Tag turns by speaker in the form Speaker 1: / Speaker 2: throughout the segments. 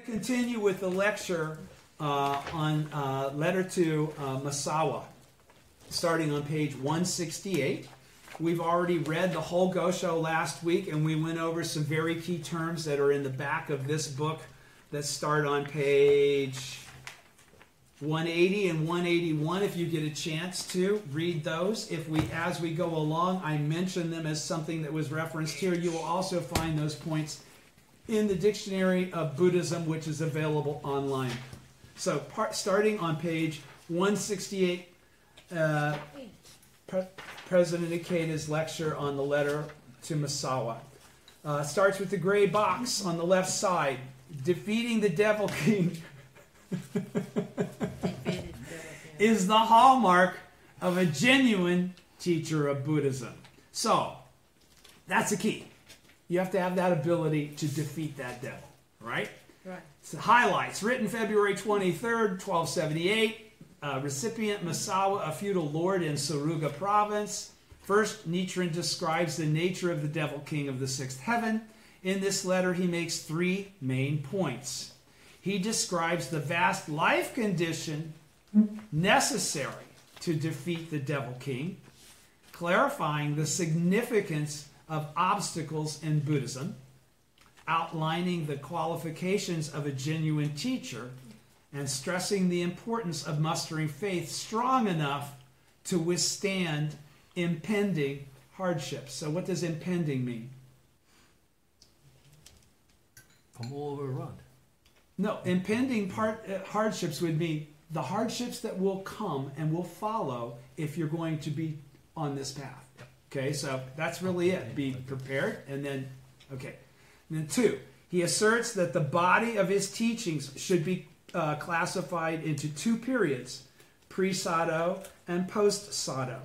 Speaker 1: Continue with the lecture on letter to Misawa, starting on page 168. We've already read the whole Gosho last week, and we went over some very key terms that are in the back of this book that start on page 180 and 181. If you get a chance to read those, as we go along, I mention them as something that was referenced here. You will also find those points in the Dictionary of Buddhism, which is available online. So starting on page 168, President Ikeda's lecture on the letter to Misawa. Starts with the gray box on the left side. Defeating the Devil King is the hallmark of a genuine teacher of Buddhism. So, that's the key. You have to have that ability to defeat that devil, right?
Speaker 2: Right.
Speaker 1: So highlights, written February 23rd, 1278. Recipient Misawa, a feudal lord in Suruga province. First, Nichiren describes the nature of the devil king of the sixth heaven. In this letter, he makes three main points. He describes the vast life condition necessary to defeat the devil king, clarifying the significance of obstacles in Buddhism, outlining the qualifications of a genuine teacher, and stressing the importance of mustering faith strong enough to withstand impending hardships. So what does impending mean?
Speaker 3: I'm all overrun.
Speaker 1: No, impending hardships would mean the hardships that will come and will follow if you're going to be on this path. Okay, so that's really it. Be prepared, and then, okay. And then two, he asserts that the body of his teachings should be classified into two periods, pre-Sado and post-Sado.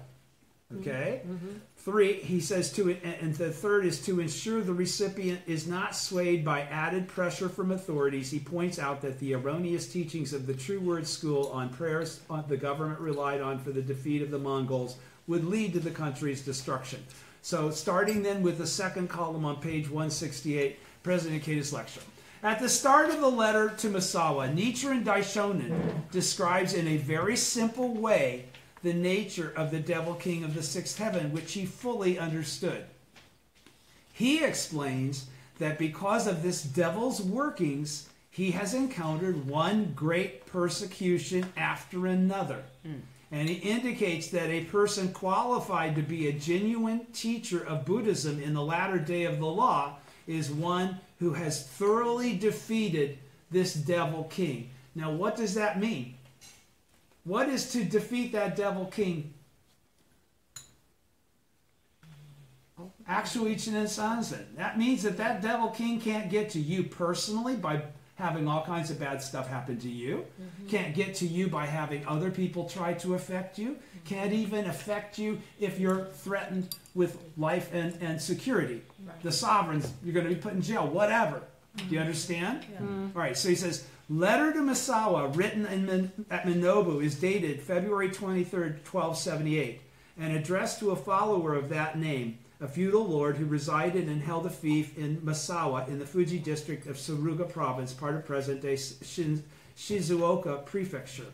Speaker 1: Okay? Mm-hmm. Three, he says and the third is to ensure the recipient is not swayed by added pressure from authorities. He points out that the erroneous teachings of the True Word School on prayers the government relied on for the defeat of the Mongols would lead to the country's destruction. So starting then with the second column on page 168, President Ikeda's lecture. At the start of the letter to Misawa, Nichiren Daishonin describes in a very simple way the nature of the devil king of the sixth heaven, which he fully understood. He explains that because of this devil's workings, he has encountered one great persecution after another. And he indicates that a person qualified to be a genuine teacher of Buddhism in the latter day of the law is one who has thoroughly defeated this devil king. Now, what does that mean? What is to defeat that devil king? Actual Ichinen Sanzen. That means that devil king can't get to you personally by having all kinds of bad stuff happen to you. Mm-hmm. Can't get to you by having other people try to affect you. Can't even affect you if you're threatened with life and security. Right. The sovereigns, you're going to be put in jail, whatever. Mm-hmm. Do you understand? Yeah. Mm-hmm. All right, so he says, letter to Misawa, written at Minobu, is dated February 23rd, 1278, and addressed to a follower of that name, a feudal lord who resided and held a fief in Misawa in the Fuji district of Suruga province, part of present-day Shizuoka prefecture.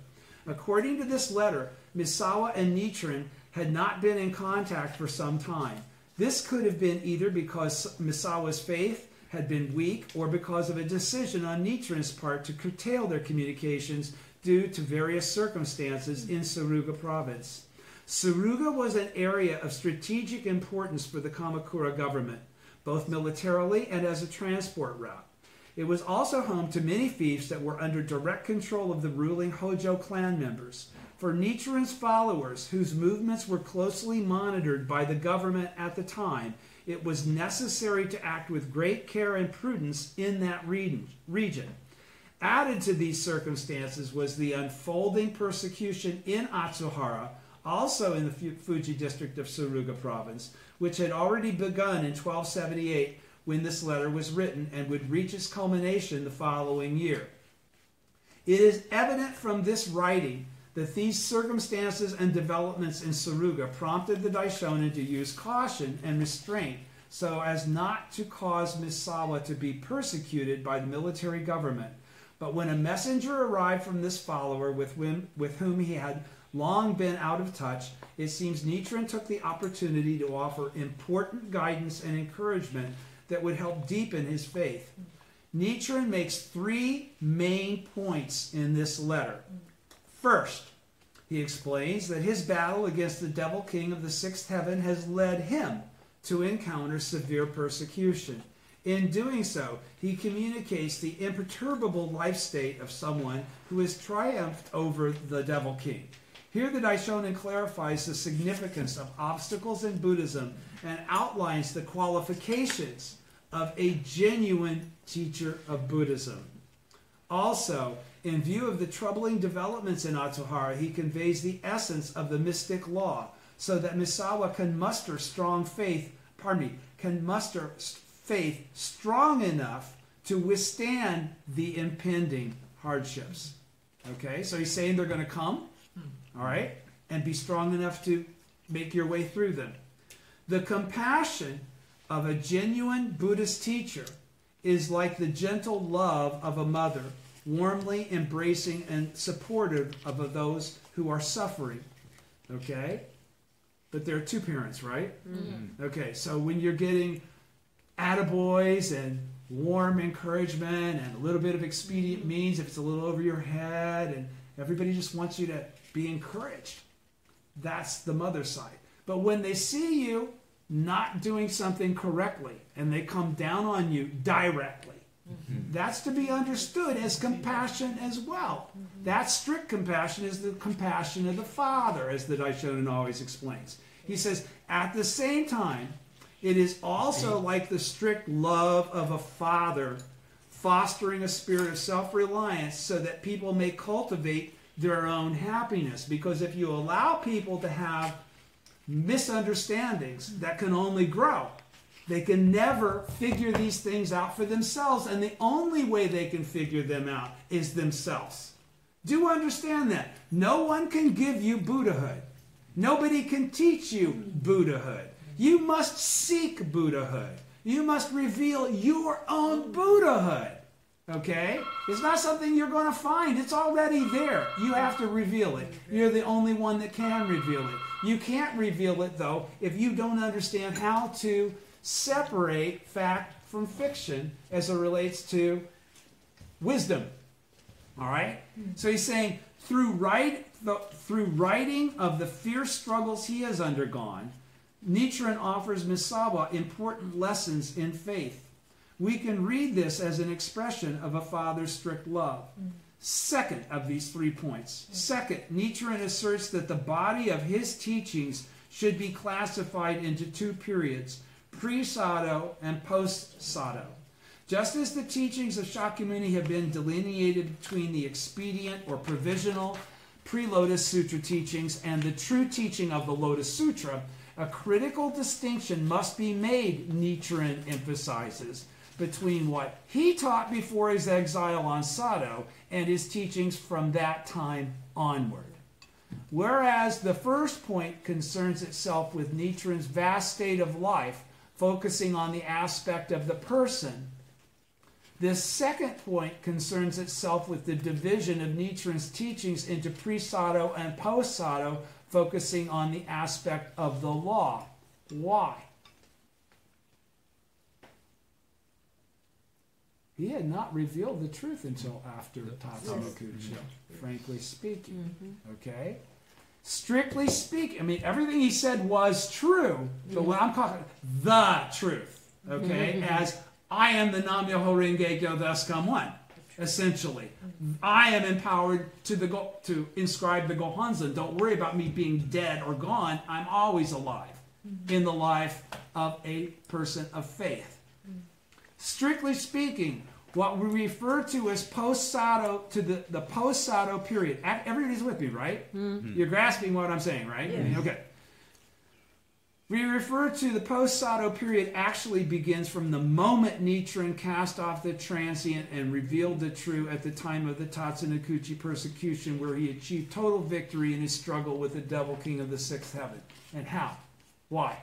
Speaker 1: According to this letter, Misawa and Nichiren had not been in contact for some time. This could have been either because Misawa's faith had been weak or because of a decision on Nichiren's part to curtail their communications due to various circumstances in Suruga province. Suruga was an area of strategic importance for the Kamakura government, both militarily and as a transport route. It was also home to many fiefs that were under direct control of the ruling Hojo clan members. For Nichiren's followers, whose movements were closely monitored by the government at the time, it was necessary to act with great care and prudence in that region. Added to these circumstances was the unfolding persecution in Atsuhara, also in the Fuji district of Suruga province, which had already begun in 1278 when this letter was written and would reach its culmination the following year. It is evident from this writing that these circumstances and developments in Suruga prompted the Daishonin to use caution and restraint so as not to cause Misawa to be persecuted by the military government, But when a messenger arrived from this follower with whom he had long been out of touch, it seems Nichiren took the opportunity to offer important guidance and encouragement that would help deepen his faith. Nichiren makes 3 main points in this letter. First, he explains that his battle against the devil king of the 6th heaven has led him to encounter severe persecution. In doing so, he communicates the imperturbable life state of someone who has triumphed over the devil king. Here the Daishonin clarifies the significance of obstacles in Buddhism and outlines the qualifications of a genuine teacher of Buddhism. Also, in view of the troubling developments in Atsuhara, he conveys the essence of the mystic law so that Misawa can muster faith strong enough to withstand the impending hardships. Okay, so he's saying they're going to come, all right, and be strong enough to make your way through them. The compassion of a genuine Buddhist teacher is like the gentle love of a mother, warmly embracing and supportive of those who are suffering. Okay? But there are 2 parents, right? Mm-hmm. Okay, so when you're getting attaboys and warm encouragement and a little bit of expedient means, if it's a little over your head and everybody just wants you to be encouraged, that's the mother side. But when they see you not doing something correctly and they come down on you directly, that's to be understood as compassion as well. That strict compassion is the compassion of the Father, as the Daishonin always explains. He says, at the same time, it is also like the strict love of a father fostering a spirit of self-reliance so that people may cultivate their own happiness. Because if you allow people to have misunderstandings that can only grow, they can never figure these things out for themselves, and the only way they can figure them out is themselves. Do understand that. No one can give you Buddhahood. Nobody can teach you Buddhahood. You must seek Buddhahood. You must reveal your own Buddhahood. Okay? It's not something you're going to find. It's already there. You have to reveal it. You're the only one that can reveal it. You can't reveal it, though, if you don't understand how to separate fact from fiction as it relates to wisdom. All right? So he's saying, through writing of the fierce struggles he has undergone, Nichiren offers Misawa important lessons in faith. We can read this as an expression of a father's strict love. Second of these 3 points. Second, Nichiren asserts that the body of his teachings should be classified into 2 periods, pre-Sado and post-Sado. Just as the teachings of Shakyamuni have been delineated between the expedient or provisional pre-Lotus Sutra teachings and the true teaching of the Lotus Sutra, a critical distinction must be made, Nichiren emphasizes, between what he taught before his exile on Sado and his teachings from that time onward. Whereas the first point concerns itself with Nichiren's vast state of life, focusing on the aspect of the person, this second point concerns itself with the division of Nichiren's teachings into pre-Sado and post-Sado, focusing on the aspect of the law. Why? He had not revealed the truth until after Tatsunokuchi, frankly speaking. Okay? Strictly speaking, I mean, everything he said was true, but when I'm talking the truth, okay, as I am the Nam-myoho Renge-kyo, thus come one, essentially. I am empowered to inscribe the Gohanzen. Don't worry about me being dead or gone. I'm always alive in the life of a person of faith. Strictly speaking, what we refer to as post-Sado, to the post-Sado period. Everybody's with me, right? You're grasping what I'm saying, right? Yes. Okay. We refer to the post-Sado period actually begins from the moment Nichiren cast off the transient and revealed the true at the time of the Tatsunokuchi persecution, where he achieved total victory in his struggle with the devil king of the 6th heaven. And how? Why?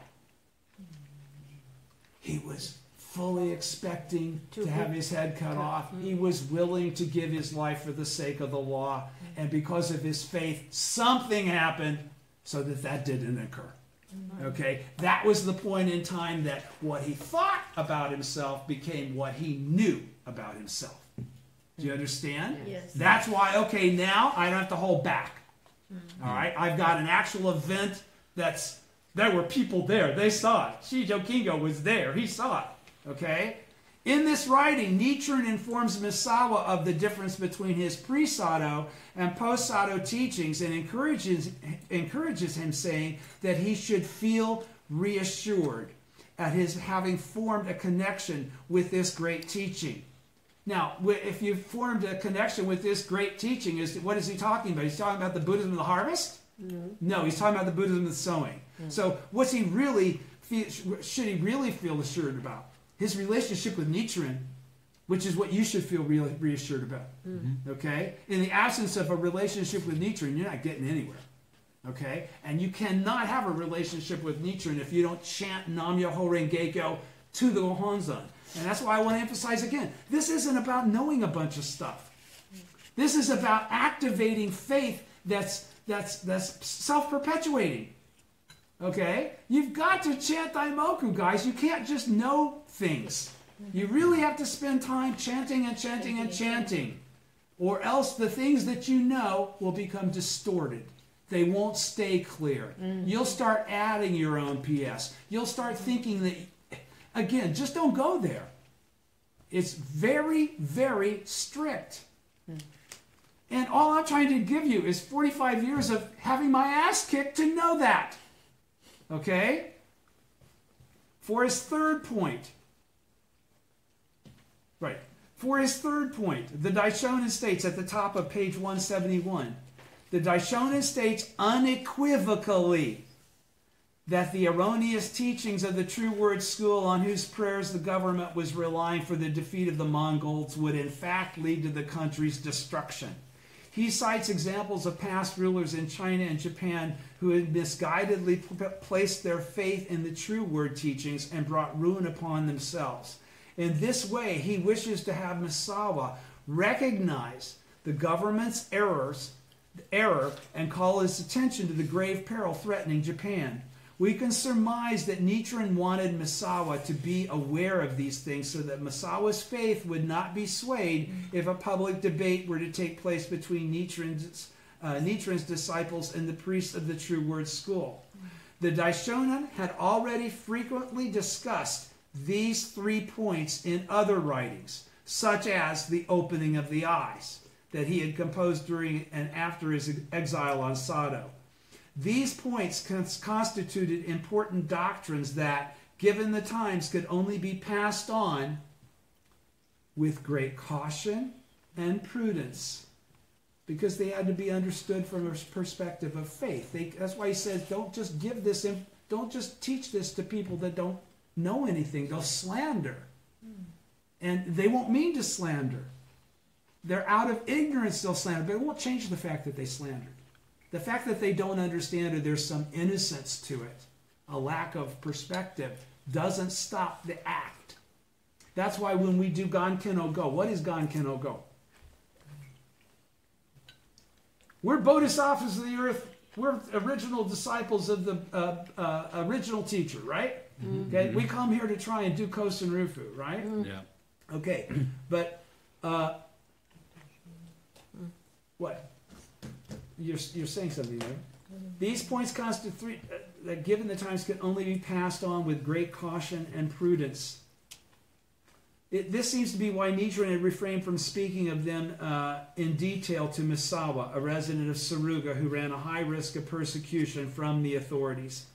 Speaker 1: He was fully expecting to have his head cut off. He was willing to give his life for the sake of the law. And because of his faith, something happened so that that didn't occur. Okay? That was the point in time that what he thought about himself became what he knew about himself. Do you understand?
Speaker 2: Yes.
Speaker 1: That's why, okay, now I don't have to hold back. All right? I've got an actual event there were people there. They saw it. Shijo Kingo was there. He saw it. Okay? In this writing, Nichiren informs Misawa of the difference between his pre-Sado and post-Sado teachings and encourages him, saying that he should feel reassured at his having formed a connection with this great teaching. Now, if you've formed a connection with this great teaching, what is he talking about? He's talking about the Buddhism of the harvest? No, he's talking about the Buddhism of the sowing. So should he really feel assured about? His relationship with Nichiren, which is what you should feel really reassured about. Okay? In the absence of a relationship with Nichiren, you're not getting anywhere. Okay? And you cannot have a relationship with Nichiren if you don't chant Nam-myoho Renge-kyo to the Gohonzon. And that's why I want to emphasize again, this isn't about knowing a bunch of stuff. This is about activating faith that's self-perpetuating. Okay? You've got to chant Daimoku, guys. You can't just know things. You really have to spend time chanting and chanting and chanting. Or else the things that you know will become distorted. They won't stay clear. You'll start adding your own PS. You'll start thinking that, again, just don't go there. It's very, very strict. And all I'm trying to give you is 45 years of having my ass kicked to know that. Okay? For his third point. Right. For his third point, the Daishonin states at the top of page 171, the Daishonin states unequivocally that the erroneous teachings of the True Word School on whose prayers the government was relying for the defeat of the Mongols would in fact lead to the country's destruction. He cites examples of past rulers in China and Japan who had misguidedly placed their faith in the True Word teachings and brought ruin upon themselves. In this way, he wishes to have Misawa recognize the government's error and call his attention to the grave peril threatening Japan. We can surmise that Nichiren wanted Misawa to be aware of these things so that Misawa's faith would not be swayed if a public debate were to take place between Nichiren's disciples and the priests of the True Word School. The Daishonin had already frequently discussed these 3 points in other writings, such as the opening of the eyes that he had composed during and after his exile on Sado. These points constituted important doctrines that, given the times, could only be passed on with great caution and prudence, because they had to be understood from a perspective of faith. That's why he says, don't just teach this to people that don't know anything. They'll slander. And they won't mean to slander. They're out of ignorance, they'll slander, but it won't change the fact that they slandered. The fact that they don't understand or there's some innocence to it, a lack of perspective, doesn't stop the act. That's why when we do Ganken no Go, what is Ganken no Go? We're bodhisattvas of the earth. We're original disciples of the original teacher, right? Okay, we come here to try and do Kosen Rufu, right?
Speaker 3: Yeah.
Speaker 1: Okay, but what? You're saying something there. These points constitute 3 that, given the times, can only be passed on with great caution and prudence. This seems to be why Nichiren had refrained from speaking of them in detail to Misawa, a resident of Suruga who ran a high risk of persecution from the authorities.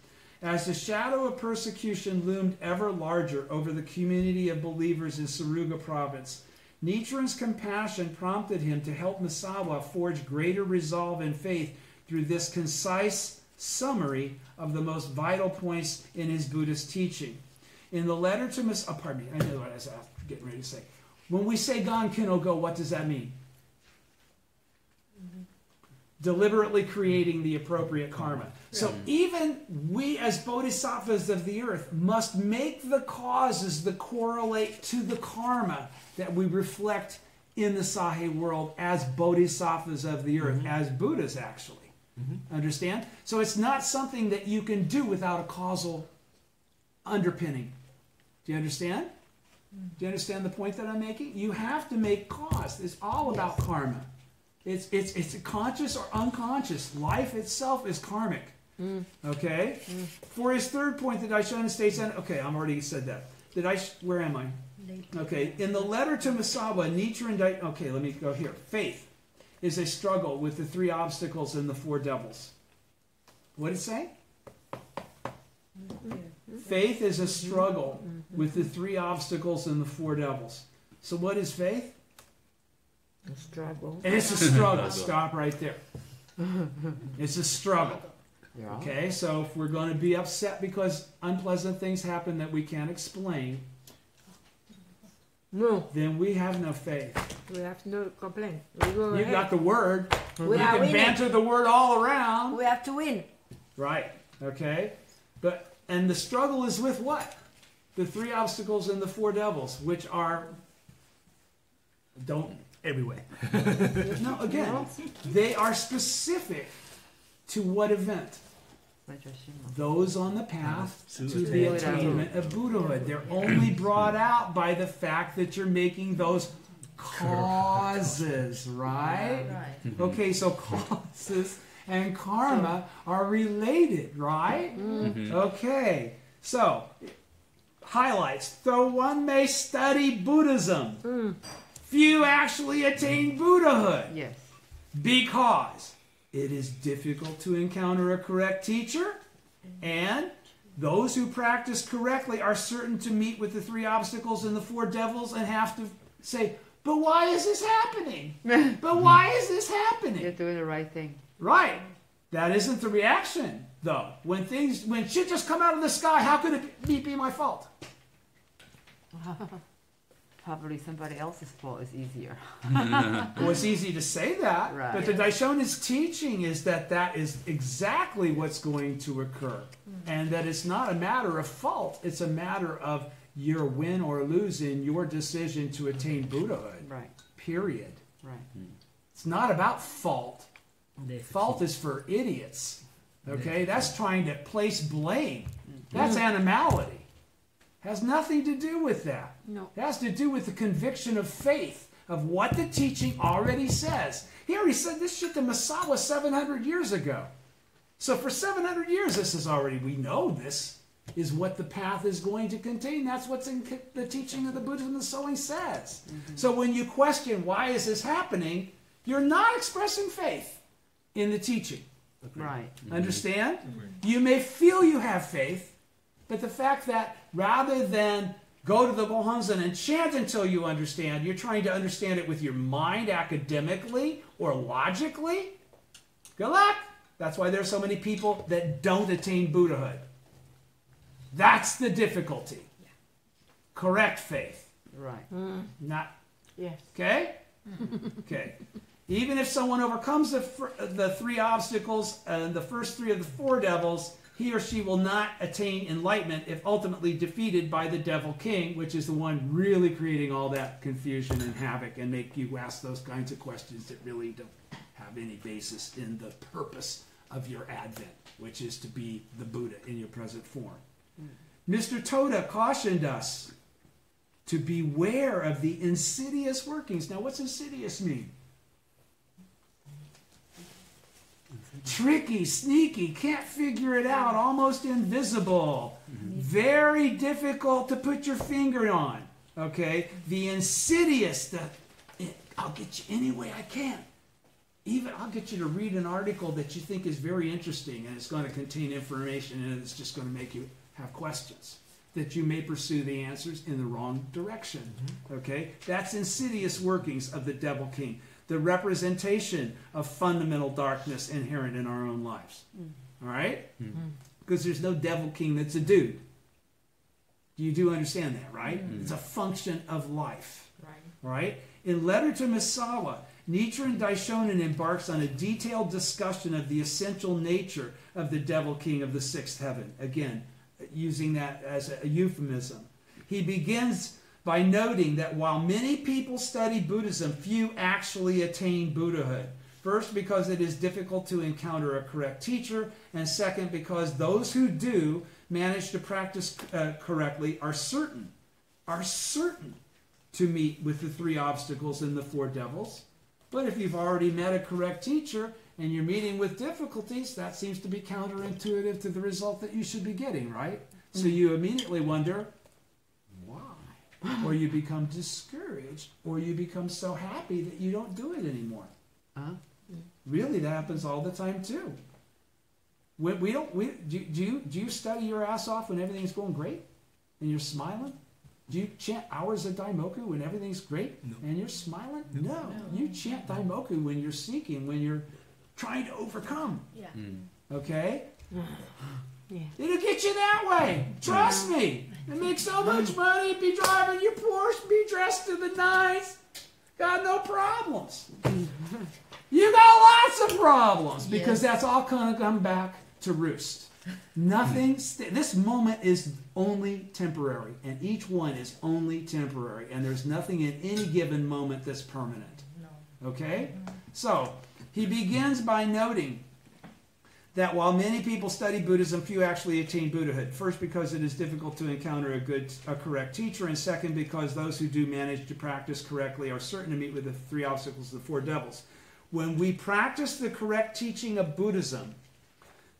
Speaker 1: As the shadow of persecution loomed ever larger over the community of believers in Suruga province, Nichiren's compassion prompted him to help Misawa forge greater resolve and faith through this concise summary of the most vital points in his Buddhist teaching. In the letter to Misawa, pardon me, I know what I was getting ready to say. When we say Ganken no Go, what does that mean? deliberately creating the appropriate karma. So even we as bodhisattvas of the earth must make the causes that correlate to the karma that we reflect in the Sahe world as bodhisattvas of the earth, as Buddhas actually. Understand? So it's not something that you can do without a causal underpinning. Do you understand? Do you understand the point that I'm making? You have to make cause. It's all about karma. It's conscious or unconscious. Life itself is karmic. Okay? For his third point, the Daishonin states, okay, I've already said that. Where am I? Okay, in the letter to Misawa, Nichiren, okay, let me go here. Faith is a struggle with the 3 obstacles and the 4 devils. What did it say? Faith is a struggle with the 3 obstacles and the 4 devils. So what is faith?
Speaker 2: A struggle.
Speaker 1: It's a struggle. Stop right there. It's a struggle.
Speaker 2: Yeah.
Speaker 1: Okay, so if we're going to be upset because unpleasant things happen that we can't explain, then we have no faith.
Speaker 2: We have no complaint. We go
Speaker 1: You
Speaker 2: ahead.
Speaker 1: got the word.
Speaker 2: We
Speaker 1: You
Speaker 2: are
Speaker 1: can
Speaker 2: winning.
Speaker 1: banter the word all around.
Speaker 2: We have to win.
Speaker 1: Right. Okay. And the struggle is with what? The 3 obstacles and the 4 devils, which are everywhere. No, again, they are specific to what event? Those on the path to the attainment of Buddhahood. They're only brought out by the fact that you're making those causes, right? Okay, so causes and karma are related, right? Okay, so highlights. Though one may study Buddhism, few actually attain Buddhahood.
Speaker 2: Yes.
Speaker 1: Because it is difficult to encounter a correct teacher, and those who practice correctly are certain to meet with the 3 obstacles and the 4 devils and have to say, but why is this happening? But why is this happening?
Speaker 2: You're doing the right thing.
Speaker 1: Right. That isn't the reaction, though. When shit just come out of the sky, how could it be my fault?
Speaker 2: Probably somebody else's fault is easier.
Speaker 1: Well, it's easy to say that,
Speaker 2: Right.
Speaker 1: but the Daishonin's teaching is that is exactly what's going to occur. And that it's not a matter of fault, it's a matter of your win or lose in your decision to attain Buddhahood.
Speaker 2: Right.
Speaker 1: Period.
Speaker 2: Right.
Speaker 1: It's not about fault. Fault is for idiots. Okay? That's trying to place blame. That's animality. Has nothing to do with that.
Speaker 2: No.
Speaker 1: It has to do with the conviction of faith, of what the teaching already says. He already said this shit to Misawa 700 years ago. So for 700 years, this is already, we know this is what the path is going to contain. That's what's in the teaching of the Buddhism and the Sewing says. So when you question, why is this happening? You're not expressing faith in the teaching.
Speaker 2: Right.
Speaker 1: Understand? You may feel you have faith, but the fact that rather than go to the Gohonzon and chant until you understand, you're trying to understand it with your mind academically or logically, good luck. That's why there's so many people that don't attain Buddhahood. That's the difficulty. Correct faith.
Speaker 2: Right.
Speaker 1: Not,
Speaker 2: Yes.
Speaker 1: okay? Okay. Even if someone overcomes the 3 obstacles and the first 3 of the 4 devils, he or she will not attain enlightenment if ultimately defeated by the Devil King, which is the one really creating all that confusion and havoc and make you ask those kinds of questions that really don't have any basis in the purpose of your advent, which is to be the Buddha in your present form. Mr. Toda cautioned us to beware of the insidious workings. Now, what's insidious mean? Tricky, sneaky, can't figure it out, almost invisible, very difficult to put your finger on. Okay, the insidious, I'll get you any way I can. Even I'll get you to read an article that you think is very interesting and it's going to contain information and it's just going to make you have questions that you may pursue the answers in the wrong direction. Okay, that's insidious workings of the Devil King. The representation of fundamental darkness inherent in our own lives. All right? Because there's no Devil King that's a dude. You do understand that, right? It's a function of life.
Speaker 2: Right.
Speaker 1: All right? In letter to Misawa, Nichiren Daishonin embarks on a detailed discussion of the essential nature of the devil king of the sixth heaven. Again, using that as a euphemism. He begins by noting that while many people study Buddhism, few actually attain Buddhahood. First, because it is difficult to encounter a correct teacher, and second, because those who do manage to practice correctly are certain to meet with the three obstacles and the four devils. But if you've already met a correct teacher and you're meeting with difficulties, that seems to be counterintuitive to the result that you should be getting, right? So you immediately wonder, why? Or you become discouraged, or you become so happy that you don't do it anymore. Really, that happens all the time too. Do you study your ass off when everything's going great and you're smiling? Do you chant hours of Daimoku when everything's great and you're smiling? No. You chant Daimoku when you're seeking, when you're trying to overcome.
Speaker 4: Yeah.
Speaker 1: Okay?
Speaker 2: Yeah.
Speaker 1: It'll get you that way. Trust me. It makes so much money. Be driving your Porsche, be dressed to the nines. Got no problems. You got lots of problems because that's all going to come back to roost. Nothing. This moment is only temporary, and each one is only temporary, and there's nothing in any given moment that's permanent.
Speaker 4: No.
Speaker 1: Okay? So, he begins by noting that while many people study Buddhism, few actually attain Buddhahood. First, because it is difficult to encounter a correct teacher, and second, because those who do manage to practice correctly are certain to meet with the three obstacles of the four devils. When we practice the correct teaching of Buddhism,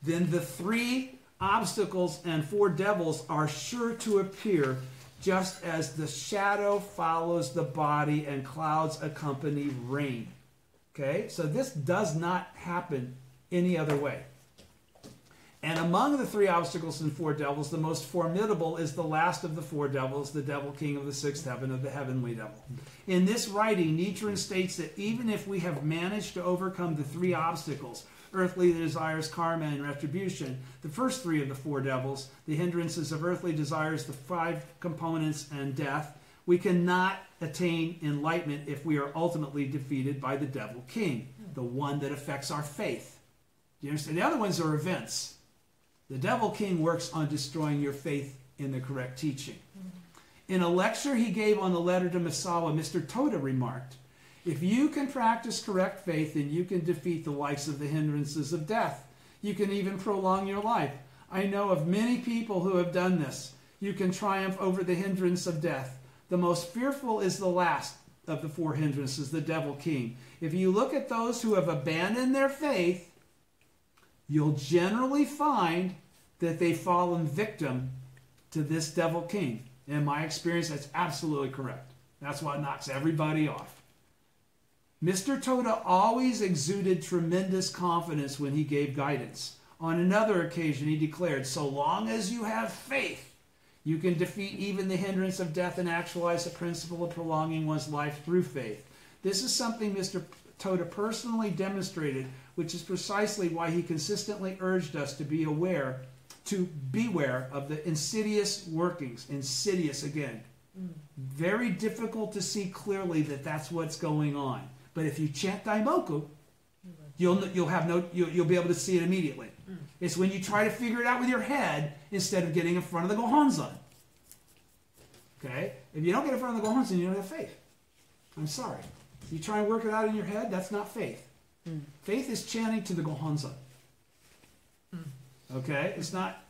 Speaker 1: then the three obstacles and four devils are sure to appear, just as the shadow follows the body and clouds accompany rain. Okay? So this does not happen any other way. And among the three obstacles and four devils, the most formidable is the last of the four devils, the devil king of the sixth heaven, of the heavenly devil. In this writing, Nichiren states that even if we have managed to overcome the three obstacles, earthly desires, karma, and retribution, the first three of the four devils, the hindrances of earthly desires, the five components, and death, we cannot attain enlightenment if we are ultimately defeated by the devil king, the one that affects our faith. Do you understand? The other ones are events. The devil king works on destroying your faith in the correct teaching. In a lecture he gave on the letter to Misawa, Mr. Toda remarked, if you can practice correct faith, then you can defeat the likes of the hindrances of death. You can even prolong your life. I know of many people who have done this. You can triumph over the hindrance of death. The most fearful is the last of the four hindrances, the devil king. If you look at those who have abandoned their faith, you'll generally find that they've fallen victim to this devil king. In my experience, that's absolutely correct. That's what knocks everybody off. Mr. Toda always exuded tremendous confidence when he gave guidance. On another occasion, he declared, so long as you have faith, you can defeat even the hindrance of death and actualize the principle of prolonging one's life through faith. This is something Mr. Toda personally demonstrated, which is precisely why he consistently urged us to beware of the insidious workings. Insidious again. Very difficult to see clearly that that's what's going on. But if you chant Daimoku, you'll be able to see it immediately. It's when you try to figure it out with your head instead of getting in front of the Gohonzon. Okay? If you don't get in front of the Gohonzon, you don't have faith. I'm sorry. You try and work it out in your head, that's not faith. Faith is chanting to the Gohonzon. Okay? It's not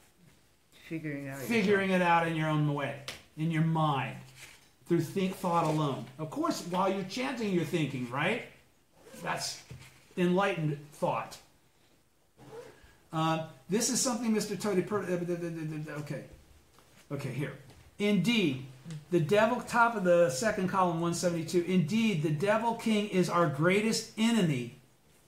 Speaker 1: figuring it out in your own way, in your mind, through thought alone. Of course, while you're chanting, you're thinking, right? That's enlightened thought. This is something Mr. Toda... Okay, here. Indeed, the devil, top of the second column, 172. Indeed, the devil king is our greatest enemy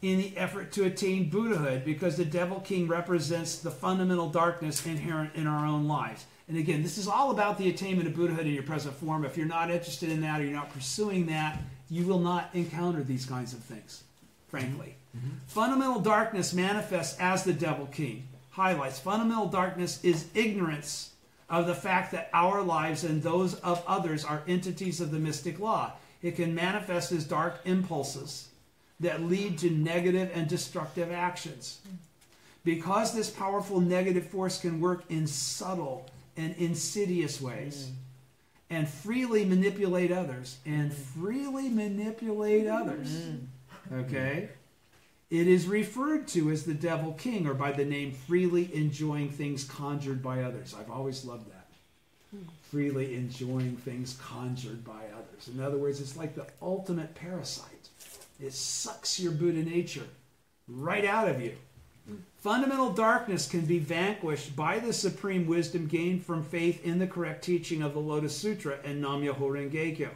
Speaker 1: in the effort to attain Buddhahood, because the devil king represents the fundamental darkness inherent in our own lives. And again, this is all about the attainment of Buddhahood in your present form. If you're not interested in that, or you're not pursuing that, you will not encounter these kinds of things, frankly. Fundamental darkness manifests as the devil king. Highlights. Fundamental darkness is ignorance of the fact that our lives and those of others are entities of the mystic law. It can manifest as dark impulses, that lead to negative and destructive actions. Because this powerful negative force can work in subtle and insidious ways and freely manipulate others, okay, it is referred to as the devil king, or by the name freely enjoying things conjured by others. I've always loved that. Freely enjoying things conjured by others. In other words, it's like the ultimate parasite. It sucks your Buddha nature right out of you. Fundamental darkness can be vanquished by the supreme wisdom gained from faith in the correct teaching of the Lotus Sutra and Nam-myoho Renge-kyo.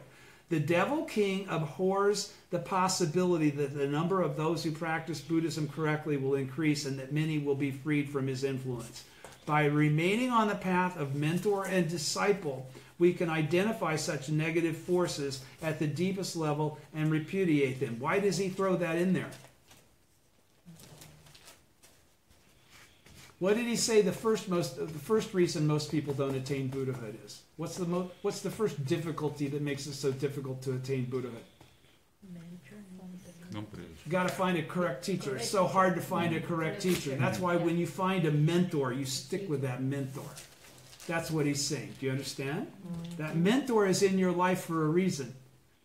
Speaker 1: The devil king abhors the possibility that the number of those who practice Buddhism correctly will increase and that many will be freed from his influence. By remaining on the path of mentor and disciple, we can identify such negative forces at the deepest level and repudiate them. Why does he throw that in there? What did he say the first reason most people don't attain Buddhahood is? What's the first difficulty that makes it so difficult to attain Buddhahood? You got to find a correct teacher. It's so hard to find a correct teacher. That's why when you find a mentor, you stick with that mentor. That's what he's saying. Do you understand? That mentor is in your life for a reason.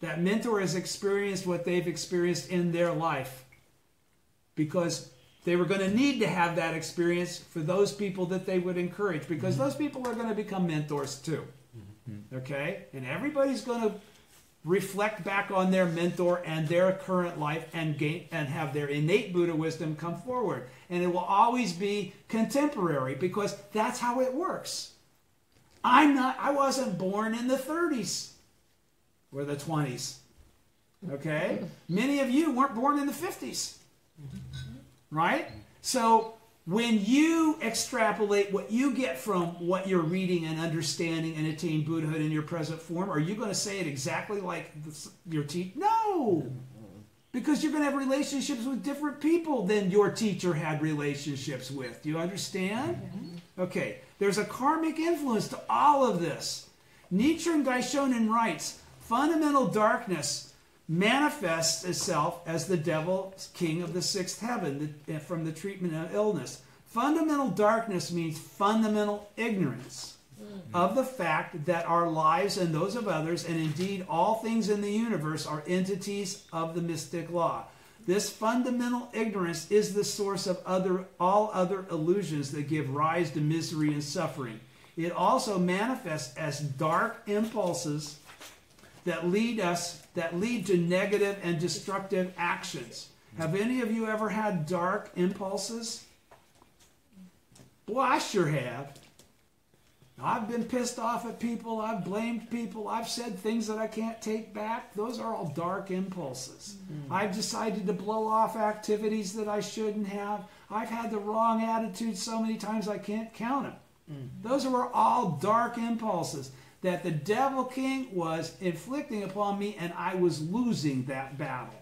Speaker 1: That mentor has experienced what they've experienced in their life because they were going to need to have that experience for those people that they would encourage, because those people are going to become mentors too. Okay? And everybody's going to reflect back on their mentor and their current life and have their innate Buddha wisdom come forward. And it will always be contemporary because that's how it works. I wasn't born in the 30s or the 20s. Okay? Many of you weren't born in the 50s. Right? So when you extrapolate what you get from what you're reading and understanding and attain Buddhahood in your present form, are you going to say it exactly like your teacher? No! Because you're going to have relationships with different people than your teacher had relationships with. Do you understand? Okay. There's a karmic influence to all of this. Nichiren Daishonin writes, fundamental darkness manifests itself as the devil's king of the sixth heaven from the treatment of illness. Fundamental darkness means fundamental ignorance of the fact that our lives and those of others, and indeed all things in the universe, are entities of the mystic law. This fundamental ignorance is the source of all other illusions that give rise to misery and suffering. It also manifests as dark impulses that lead to negative and destructive actions. Have any of you ever had dark impulses? Boy, I sure have. I've been pissed off at people. I've blamed people. I've said things that I can't take back. Those are all dark impulses. I've decided to blow off activities that I shouldn't have. I've had the wrong attitude so many times I can't count them. Those are all dark impulses that the devil king was inflicting upon me, and I was losing that battle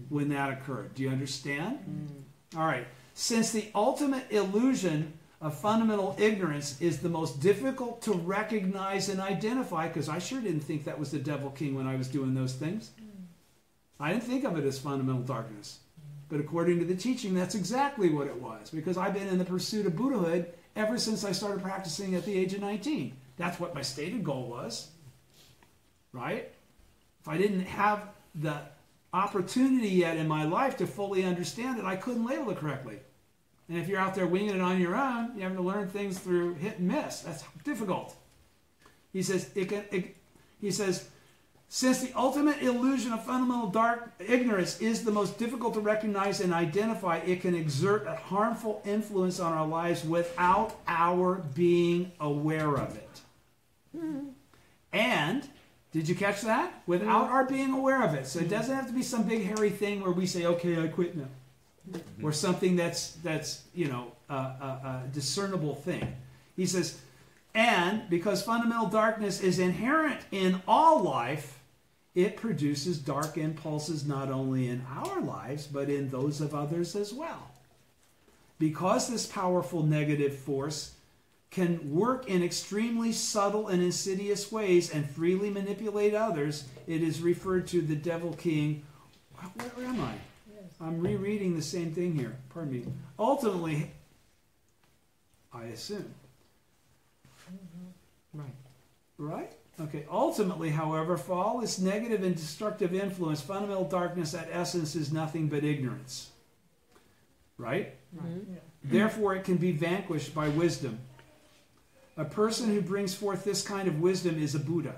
Speaker 1: when that occurred. Do you understand? All right. Since the ultimate illusion of fundamental ignorance is the most difficult to recognize and identify, because I sure didn't think that was the devil king when I was doing those things. I didn't think of it as fundamental darkness. But according to the teaching, that's exactly what it was, because I've been in the pursuit of Buddhahood ever since I started practicing at the age of 19. That's what my stated goal was, right? If I didn't have the opportunity yet in my life to fully understand it, I couldn't label it correctly. And if you're out there winging it on your own, you have to learn things through hit and miss. That's difficult. He says, since the ultimate illusion of fundamental dark ignorance is the most difficult to recognize and identify, it can exert a harmful influence on our lives without our being aware of it. And, did you catch that? Without our being aware of it. So it doesn't have to be some big hairy thing where we say, okay, I quit now. Or something that's a discernible thing. He says, and because fundamental darkness is inherent in all life, it produces dark impulses not only in our lives, but in those of others as well. Because this powerful negative force can work in extremely subtle and insidious ways and freely manipulate others, it is referred to the devil king. Where am I? I'm rereading the same thing here. Pardon me. Ultimately, I assume.
Speaker 2: Right.
Speaker 1: Right? Okay. Ultimately, however, for all its negative and destructive influence, fundamental darkness at essence is nothing but ignorance. Right?
Speaker 2: Right.
Speaker 1: Therefore, it can be vanquished by wisdom. A person who brings forth this kind of wisdom is a Buddha.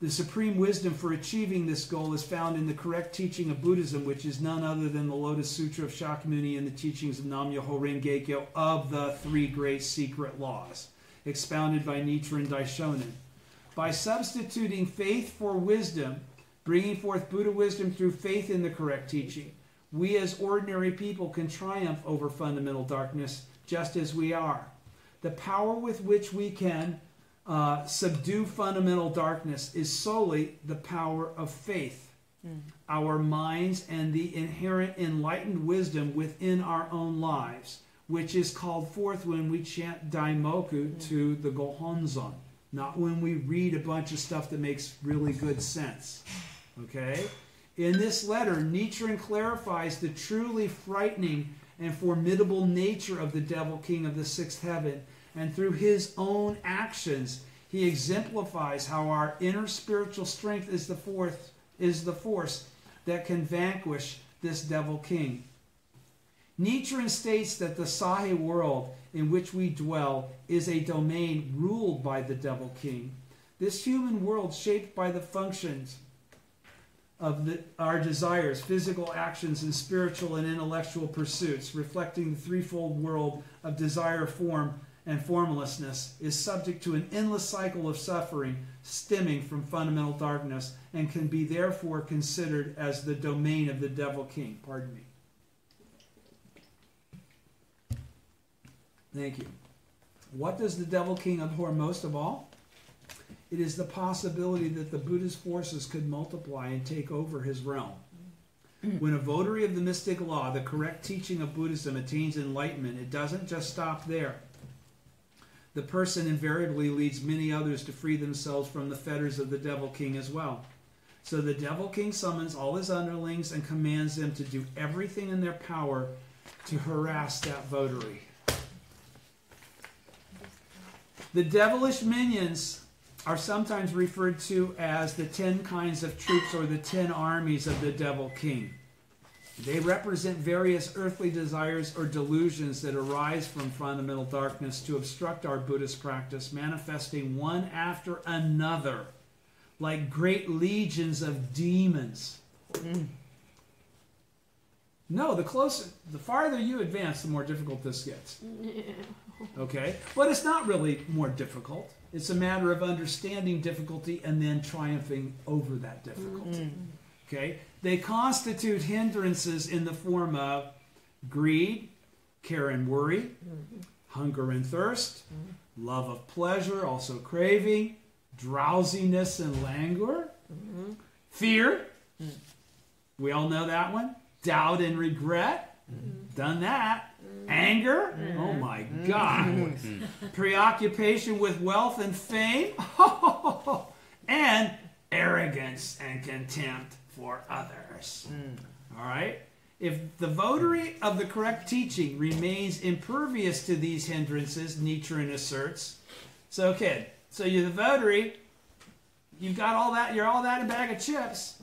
Speaker 1: The supreme wisdom for achieving this goal is found in the correct teaching of Buddhism, which is none other than the Lotus Sutra of Shakyamuni and the teachings of Nam-myoho Renge-kyo of the three great secret laws, expounded by Nichiren Daishonin. By substituting faith for wisdom, bringing forth Buddha wisdom through faith in the correct teaching, we as ordinary people can triumph over fundamental darkness just as we are. The power with which we can subdue fundamental darkness is solely the power of faith. Our minds and the inherent enlightened wisdom within our own lives, which is called forth when we chant Daimoku to the Gohonzon, not when we read a bunch of stuff that makes really good sense. Okay? In this letter, Nichiren clarifies the truly frightening and formidable nature of the Devil King of the Sixth Heaven, and through his own actions, he exemplifies how our inner spiritual strength is the force that can vanquish this Devil King. Nichiren states that the Sahe world in which we dwell is a domain ruled by the Devil King. This human world, shaped by the functions of our desires, physical actions, and spiritual and intellectual pursuits, reflecting the threefold world of desire, form, and formlessness, is subject to an endless cycle of suffering stemming from fundamental darkness, and can be therefore considered as the domain of the Devil King. Pardon me. Thank you. What does the Devil King abhor most of all? It is the possibility that the Buddha's forces could multiply and take over his realm. When a votary of the mystic law, the correct teaching of Buddhism, attains enlightenment, it doesn't just stop there. The person invariably leads many others to free themselves from the fetters of the Devil King as well. So the Devil King summons all his underlings and commands them to do everything in their power to harass that votary. The devilish minions are sometimes referred to as the 10 kinds of troops or the 10 armies of the Devil King. They represent various earthly desires or delusions that arise from fundamental darkness to obstruct our Buddhist practice, manifesting one after another like great legions of demons. No, the farther you advance, the more difficult this gets. Okay? But it's not really more difficult. It's a matter of understanding difficulty and then triumphing over that difficulty. Okay? They constitute hindrances in the form of greed, care and worry, hunger and thirst, love of pleasure, also craving, drowsiness and languor, fear. We all know that one. Doubt and regret. Done that. Anger. Oh my God. Preoccupation with wealth and fame. And arrogance and contempt for others. All right? If the votary of the correct teaching remains impervious to these hindrances, Nichiren asserts. So, kid, so you're the votary, you've got all that, you're all that in a bag of chips.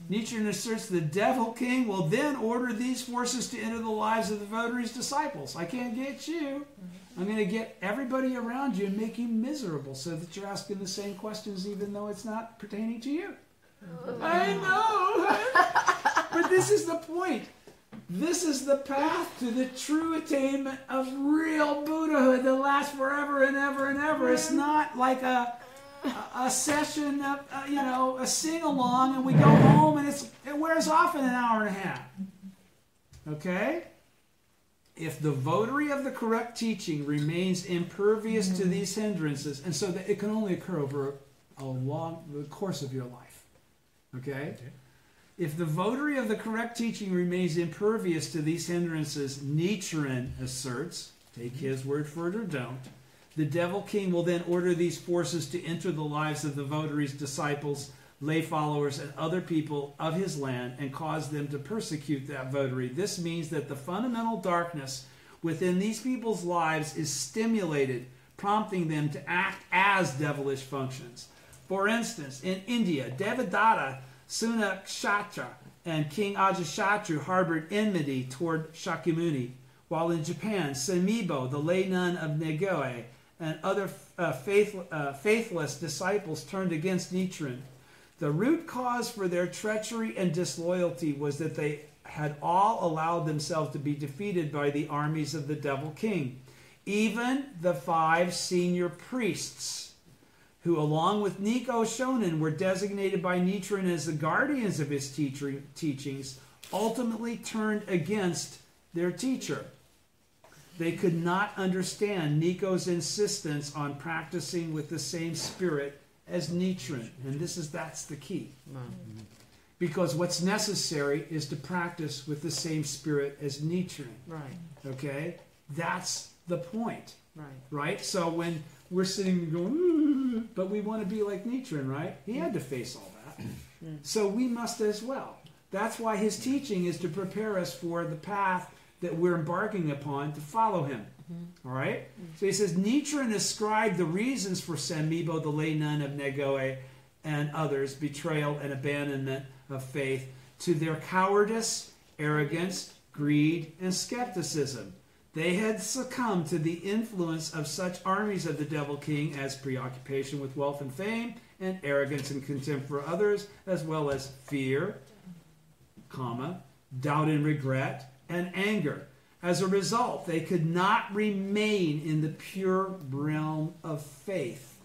Speaker 1: Nichiren asserts the Devil King will then order these forces to enter the lives of the votary's disciples. I can't get you. I'm going to get everybody around you and make you miserable so that you're asking the same questions even though it's not pertaining to you. I know. But this is the point. This is the path to the true attainment of real Buddhahood that lasts forever and ever and ever. It's not like a session of, a sing-along and we go home and it wears off in an hour and a half. Okay? If the votary of the correct teaching remains impervious to these hindrances, and so that it can only occur over the course of your life. Okay? If the votary of the correct teaching remains impervious to these hindrances, Nichiren asserts, take his word for it or don't, the Devil King will then order these forces to enter the lives of the votary's disciples lay followers, and other people of his land and cause them to persecute that votary. This means that the fundamental darkness within these people's lives is stimulated, prompting them to act as devilish functions. For instance, in India, Devadatta, Sunakshatra, and King Ajatashatru harbored enmity toward Shakyamuni, while in Japan, Semibo, the lay nun of Nagoe, and other faithless disciples turned against Nichiren. The root cause for their treachery and disloyalty was that they had all allowed themselves to be defeated by the armies of the Devil King. Even the 5 senior priests, who along with Daishonin were designated by Nichiren as the guardians of his teachings, ultimately turned against their teacher. They could not understand Nikko's insistence on practicing with the same spirit as Nichiren. And that's the key. Because what's necessary is to practice with the same spirit as Nichiren.
Speaker 2: Right.
Speaker 1: Okay? That's the point.
Speaker 2: Right.
Speaker 1: Right? So when we're sitting going, but we want to be like Nichiren, right? He had to face all that. So we must as well. That's why his teaching is to prepare us for the path that we're embarking upon to follow him. All right? So he says, Nichiren ascribed the reasons for Semibo, the lay nun of Nagoe, and others' betrayal and abandonment of faith to their cowardice, arrogance, greed, and skepticism. They had succumbed to the influence of such armies of the Devil King as preoccupation with wealth and fame, and arrogance and contempt for others, as well as fear, doubt and regret, and anger. As a result, they could not remain in the pure realm of faith.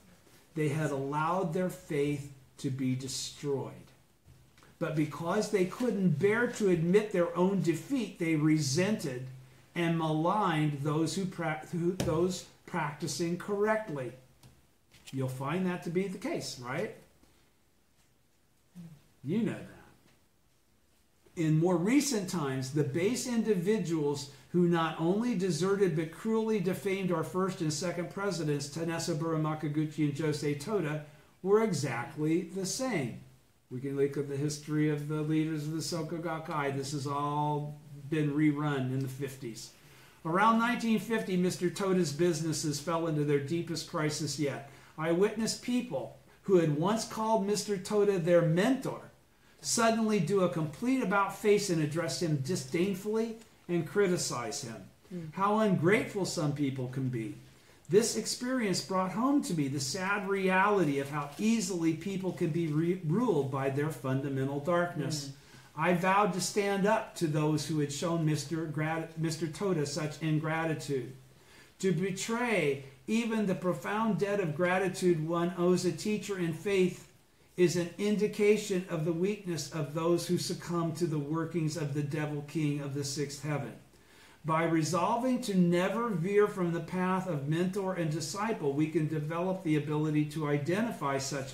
Speaker 1: They had allowed their faith to be destroyed. But because they couldn't bear to admit their own defeat, they resented and maligned those those practicing correctly. You'll find that to be the case, right? You know that. In more recent times, the base individuals who not only deserted but cruelly defamed our first and second presidents, Tanesaburo Makaguchi and Josei Toda, were exactly the same. We can look at the history of the leaders of the Soka Gakkai. This has all been rerun in the 50s. Around 1950, Mr. Toda's businesses fell into their deepest crisis yet. I witnessed people who had once called Mr. Toda their mentor suddenly do a complete about-face and address him disdainfully and criticize him. How ungrateful some people can be. This experience brought home to me the sad reality of how easily people can be ruled by their fundamental darkness. I vowed to stand up to those who had shown Mr. Toda such ingratitude. To betray even the profound debt of gratitude one owes a teacher in faith is an indication of the weakness of those who succumb to the workings of the Devil King of the sixth heaven. By resolving to never veer from the path of mentor and disciple, we can develop the ability to identify such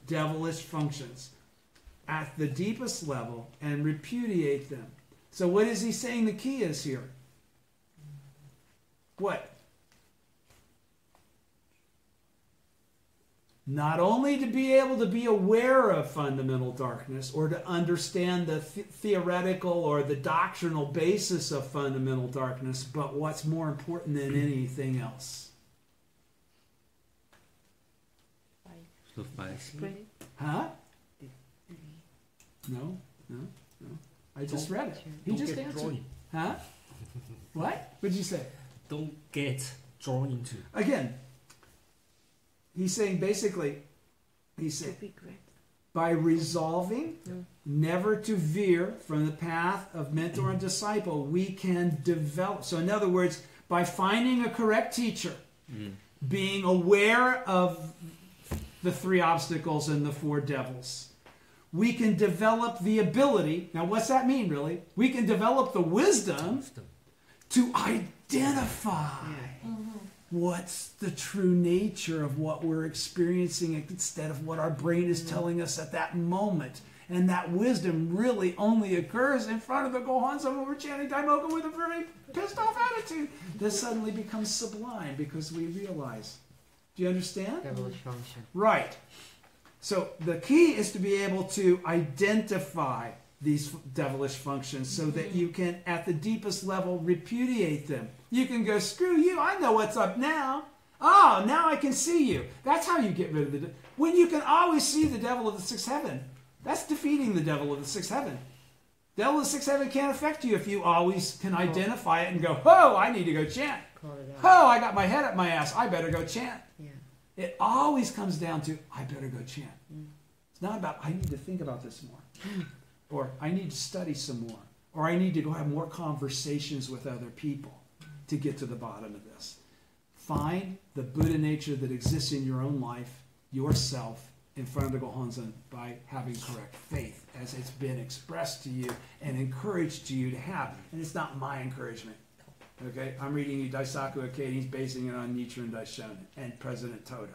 Speaker 1: devilish functions at the deepest level and repudiate them. So what is he saying the key is here? What? Not only to be able to be aware of fundamental darkness or to understand the theoretical or the doctrinal basis of fundamental darkness, but what's more important than anything else?
Speaker 3: So fight.
Speaker 1: Huh? No. I just read it. He
Speaker 3: Don't
Speaker 1: just
Speaker 3: get
Speaker 1: answered.
Speaker 3: drawn.
Speaker 1: Huh? What? What did you say?
Speaker 3: Don't get drawn into.
Speaker 1: Again, he's saying basically, he said, by resolving never to veer from the path of mentor and disciple, we can develop. So in other words, by finding a correct teacher, being aware of the 3 obstacles and the 4 devils, we can develop the ability. Now what's that mean really? We can develop the wisdom to identify what's the true nature of what we're experiencing instead of what our brain is telling us at that moment. And that wisdom really only occurs in front of the Gohanzen when we're chanting Daimoku with a very pissed off attitude. This suddenly becomes sublime because we realize. Do you understand?
Speaker 2: Devilish function.
Speaker 1: Right. So the key is to be able to identify these devilish functions so that you can, at the deepest level, repudiate them. You can go, screw you, I know what's up now. Oh, now I can see you. That's how you get rid of the devil. When you can always see the devil of the sixth heaven, that's defeating the devil of the sixth heaven. Devil of the sixth heaven can't affect you if you always can identify it and go, oh, I need to go chant. Oh, I got my head up my ass, I better go chant.
Speaker 2: Yeah.
Speaker 1: It always comes down to, I better go chant. It's not about, I need to think about this more. Or I need to study some more. Or I need to go have more conversations with other people to get to the bottom of this. Find the Buddha nature that exists in your own life, yourself, in front of the Gohonzon by having correct faith as it's been expressed to you and encouraged to you to have. And it's not my encouragement. Okay? I'm reading you Daisaku Ikeda. He's basing it on Nichiren Daishonin and President Toda.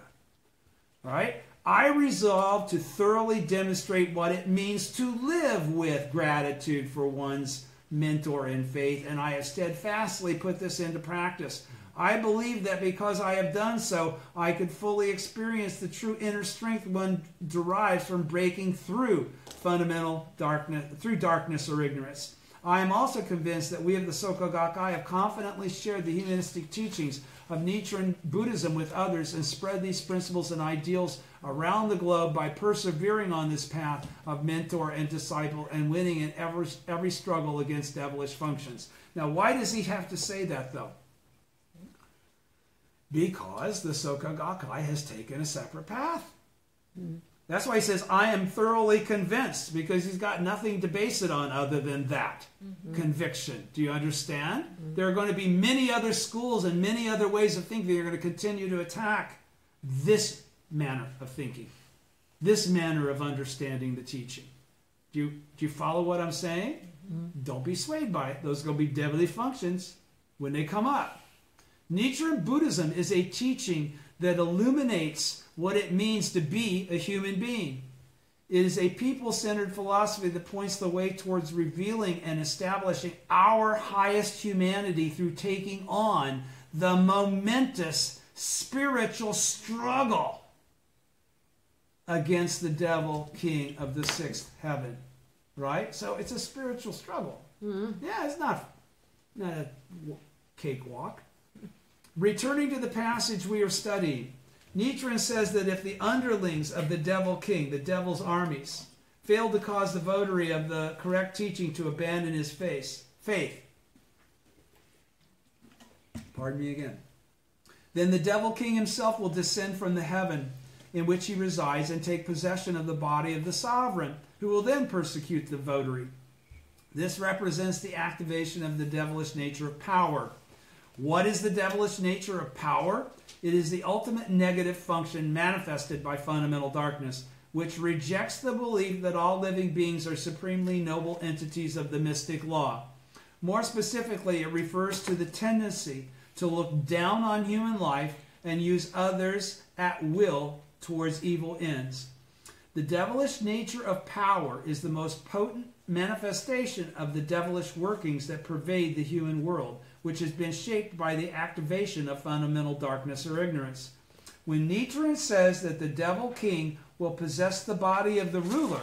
Speaker 1: All right? I resolve to thoroughly demonstrate what it means to live with gratitude for one's mentor in faith, and I have steadfastly put this into practice. I believe that because I have done so, I could fully experience the true inner strength one derives from breaking through fundamental darkness, through darkness or ignorance. I am also convinced that we of the Soka Gakkai have confidently shared the humanistic teachings of Nichiren Buddhism with others and spread these principles and ideals around the globe by persevering on this path of mentor and disciple and winning in every struggle against devilish functions. Now, why does he have to say that, though? Because the Soka Gakkai has taken a separate path. That's why he says, I am thoroughly convinced, because he's got nothing to base it on other than that conviction. Do you understand? There are going to be many other schools and many other ways of thinking that are going to continue to attack this manner of thinking, this manner of understanding the teaching. Do you follow what I'm saying? Don't be swayed by it. Those are going to be deadly functions when they come up. Nichiren Buddhism is a teaching that illuminates what it means to be a human being. It is a people-centered philosophy that points the way towards revealing and establishing our highest humanity through taking on the momentous spiritual struggle against the devil king of the sixth heaven. Right? So it's a spiritual struggle. Yeah, it's not a cakewalk. Returning to the passage we are studying, Nichiren says that if the underlings of the devil king, the devil's armies, fail to cause the votary of the correct teaching to abandon his faith, pardon me again, then the devil king himself will descend from the heaven in which he resides and take possession of the body of the sovereign, who will then persecute the votary. This represents the activation of the devilish nature of power. What is the devilish nature of power? It is the ultimate negative function manifested by fundamental darkness, which rejects the belief that all living beings are supremely noble entities of the mystic law. More specifically, it refers to the tendency to look down on human life and use others at will towards evil ends. The devilish nature of power is the most potent manifestation of the devilish workings that pervade the human world, which has been shaped by the activation of fundamental darkness or ignorance. When Nichiren says that the devil king will possess the body of the ruler,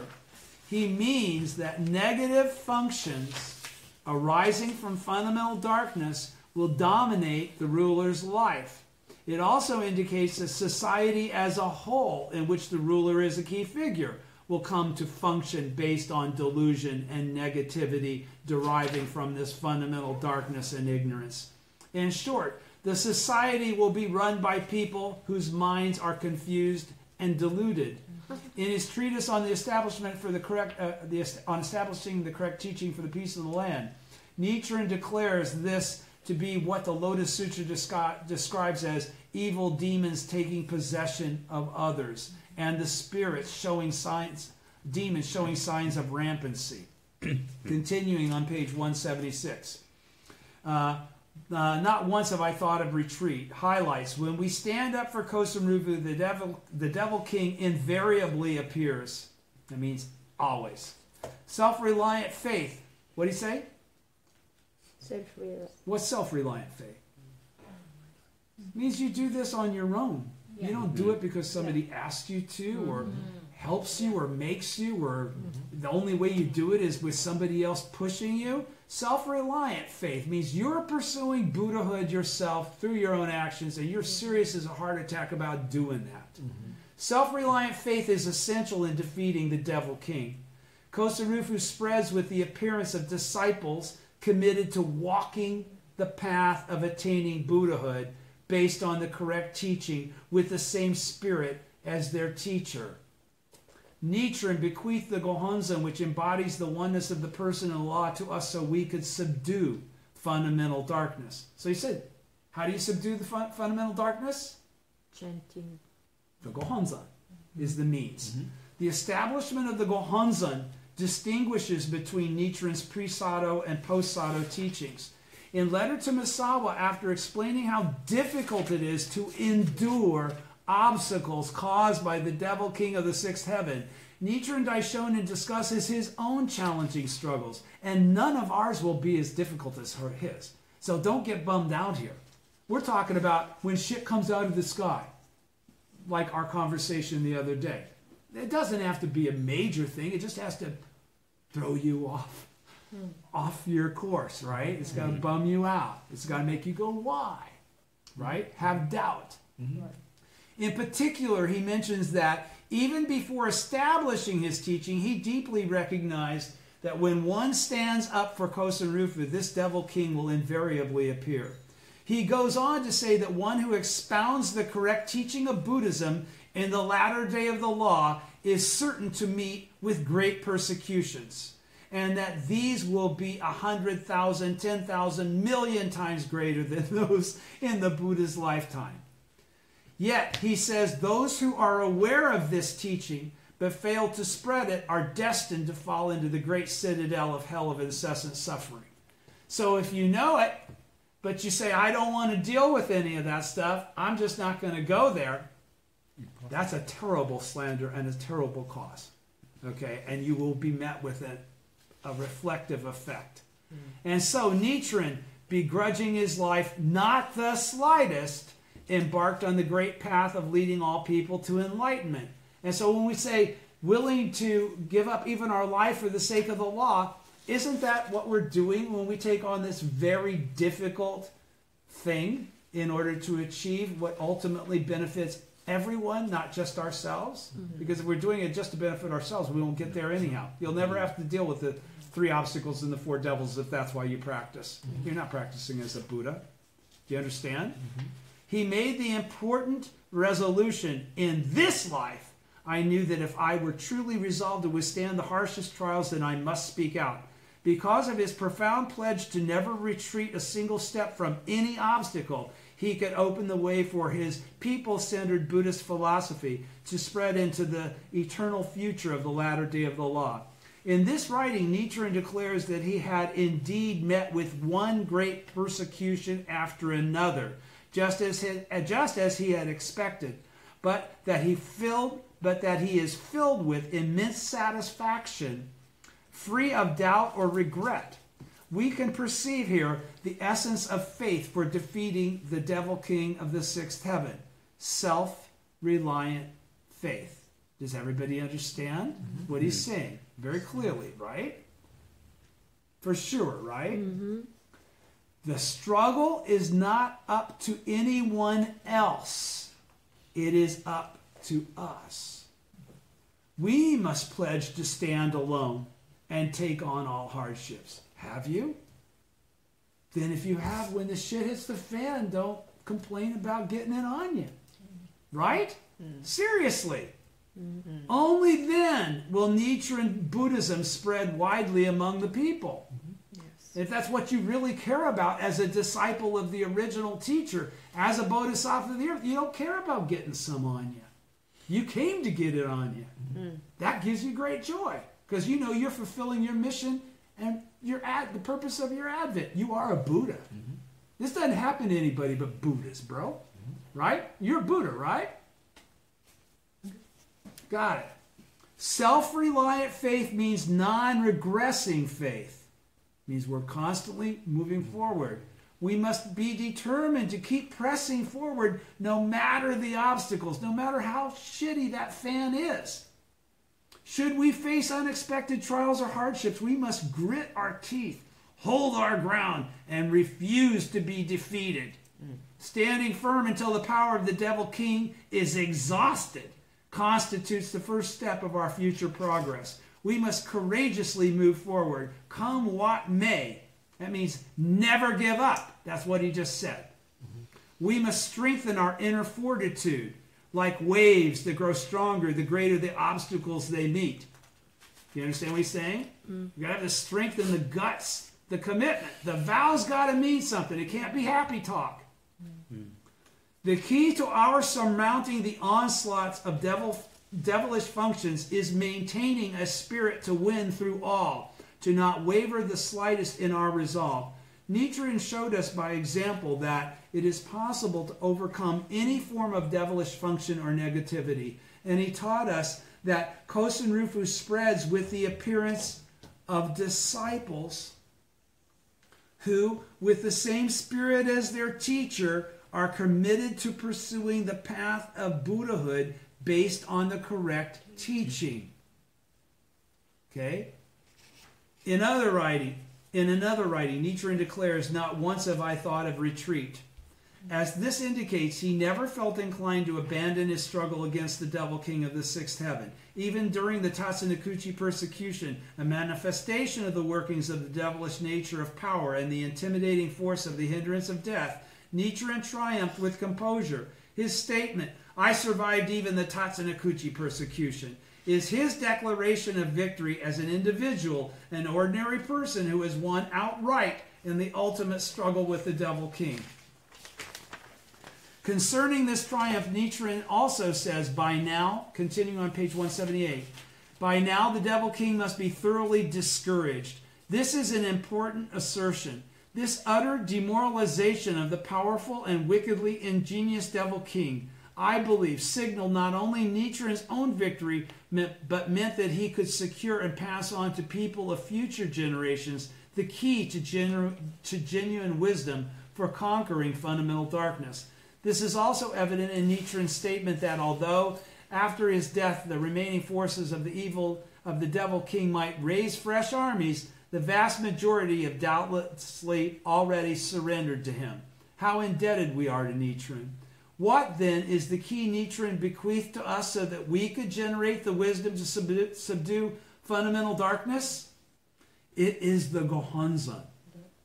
Speaker 1: he means that negative functions arising from fundamental darkness will dominate the ruler's life. It also indicates that society as a whole, in which the ruler is a key figure, will come to function based on delusion and negativity deriving from this fundamental darkness and ignorance. In short, the society will be run by people whose minds are confused and deluded. In his treatise on the establishment for the correct, on establishing the correct teaching for the peace of the land, Nichiren declares this to be what the Lotus Sutra describes as evil demons taking possession of others, and the spirits showing signs, demons showing signs of rampancy. Continuing on page 176. Not once have I thought of retreat. Highlights. When we stand up for Kosen Rufu, the devil king invariably appears. That means always. Self-reliant faith. What do you say?
Speaker 4: Self-reliant.
Speaker 1: What's self-reliant faith? It means you do this on your own. You don't do it because somebody asked you to, or helps you or makes you, or the only way you do it is with somebody else pushing you. Self-reliant faith means you're pursuing Buddhahood yourself through your own actions, and you're serious as a heart attack about doing that. Self-reliant faith is essential in defeating the devil king. Kosarufu spreads with the appearance of disciples committed to walking the path of attaining Buddhahood based on the correct teaching with the same spirit as their teacher. Nichiren bequeathed the Gohonzon, which embodies the oneness of the person and law, to us so we could subdue fundamental darkness. So he said, how do you subdue the fundamental darkness?
Speaker 2: Chanting.
Speaker 1: The Gohonzon is the means. The establishment of the Gohonzon distinguishes between Nichiren's pre-Sado and post-Sado teachings. In letter to Misawa, after explaining how difficult it is to endure obstacles caused by the devil king of the sixth heaven, Nichiren Daishonin discusses his own challenging struggles, and none of ours will be as difficult as his. So don't get bummed out here. We're talking about when shit comes out of the sky, like our conversation the other day. It doesn't have to be a major thing. It just has to throw you off your course, right? It's got to bum you out. It's got to make you go, why? Right? Have doubt. In particular, he mentions that even before establishing his teaching, he deeply recognized that when one stands up for Kosarufu, this devil king will invariably appear. He goes on to say that one who expounds the correct teaching of Buddhism in the latter day of the law is certain to meet with great persecutions, and that these will be 100,000, 10,000, million times greater than those in the Buddha's lifetime. Yet, he says, those who are aware of this teaching but fail to spread it are destined to fall into the great citadel of hell of incessant suffering. So if you know it, but you say, I don't want to deal with any of that stuff, I'm just not going to go there, that's a terrible slander and a terrible cause. Okay? And you will be met with a reflective effect. And so Nichiren, begrudging his life not the slightest, embarked on the great path of leading all people to enlightenment. And so when we say willing to give up even our life for the sake of the law, isn't that what we're doing when we take on this very difficult thing in order to achieve what ultimately benefits everyone, not just ourselves? Because if we're doing it just to benefit ourselves, we won't get there anyhow. You'll never have to deal with the 3 obstacles and the 4 devils if that's why you practice. You're not practicing as a Buddha. Do you understand? He made the important resolution, in this life, I knew that if I were truly resolved to withstand the harshest trials, then I must speak out. Because of his profound pledge to never retreat a single step from any obstacle, he could open the way for his people-centered Buddhist philosophy to spread into the eternal future of the latter day of the law. In this writing, Nichiren declares that he had indeed met with one great persecution after another, just as he had expected, but that he is filled with immense satisfaction, free of doubt or regret. We can perceive here the essence of faith for defeating the devil king of the sixth heaven, self-reliant faith. Does everybody understand what he's saying? Very clearly, right? For sure, right? The struggle is not up to anyone else. It is up to us. We must pledge to stand alone and take on all hardships. Have you? Then if you have, when the shit hits the fan, don't complain about getting it on you. Right? Seriously. Only then will Nichiren Buddhism spread widely among the people. If that's what you really care about as a disciple of the original teacher, as a bodhisattva of the earth, you don't care about getting some on you. You came to get it on you. That gives you great joy because you know you're fulfilling your mission and the purpose of your advent. You are a Buddha. This doesn't happen to anybody but Buddhas, bro. Right? You're a Buddha, right? Got it. Self-reliant faith means non-regressing faith. Means we're constantly moving forward. We must be determined to keep pressing forward no matter the obstacles, no matter how shitty that fan is. Should we face unexpected trials or hardships, we must grit our teeth, hold our ground, and refuse to be defeated. Standing firm until the power of the devil king is exhausted constitutes the first step of our future progress. We must courageously move forward, come what may. That means never give up. That's what he just said. We must strengthen our inner fortitude, like waves that grow stronger the greater the obstacles they meet. You understand what he's saying? You got to have the strength in the guts, the commitment. The vows got to mean something. It can't be happy talk. The key to our surmounting the onslaughts of devilish functions is maintaining a spirit to win through all, to not waver the slightest in our resolve. Nichiren showed us by example that it is possible to overcome any form of devilish function or negativity. And he taught us that Kosen Rufu spreads with the appearance of disciples who, with the same spirit as their teacher, are committed to pursuing the path of Buddhahood based on the correct teaching. Okay? In another writing, Nichiren declares, "Not once have I thought of retreat." As this indicates, he never felt inclined to abandon his struggle against the devil king of the sixth heaven. Even during the Tatsunokuchi persecution, a manifestation of the workings of the devilish nature of power and the intimidating force of the hindrance of death, Nichiren triumphed with composure. His statement, "I survived even the Tatsunokuchi persecution," is his declaration of victory as an individual, an ordinary person who has won outright in the ultimate struggle with the devil king. Concerning this triumph, Nichiren also says, by now, continuing on page 178, by now the devil king must be thoroughly discouraged. This is an important assertion. This utter demoralization of the powerful and wickedly ingenious devil king, I believe, signaled not only Nichiren's own victory, but meant that he could secure and pass on to people of future generations the key to genuine wisdom for conquering fundamental darkness. This is also evident in Nichiren's statement that although after his death the remaining forces of the evil of the devil king might raise fresh armies, the vast majority have doubtlessly already surrendered to him. How indebted we are to Nichiren. What then is the key Nichiren bequeathed to us so that we could generate the wisdom to subdue fundamental darkness? It is the Gohonzon,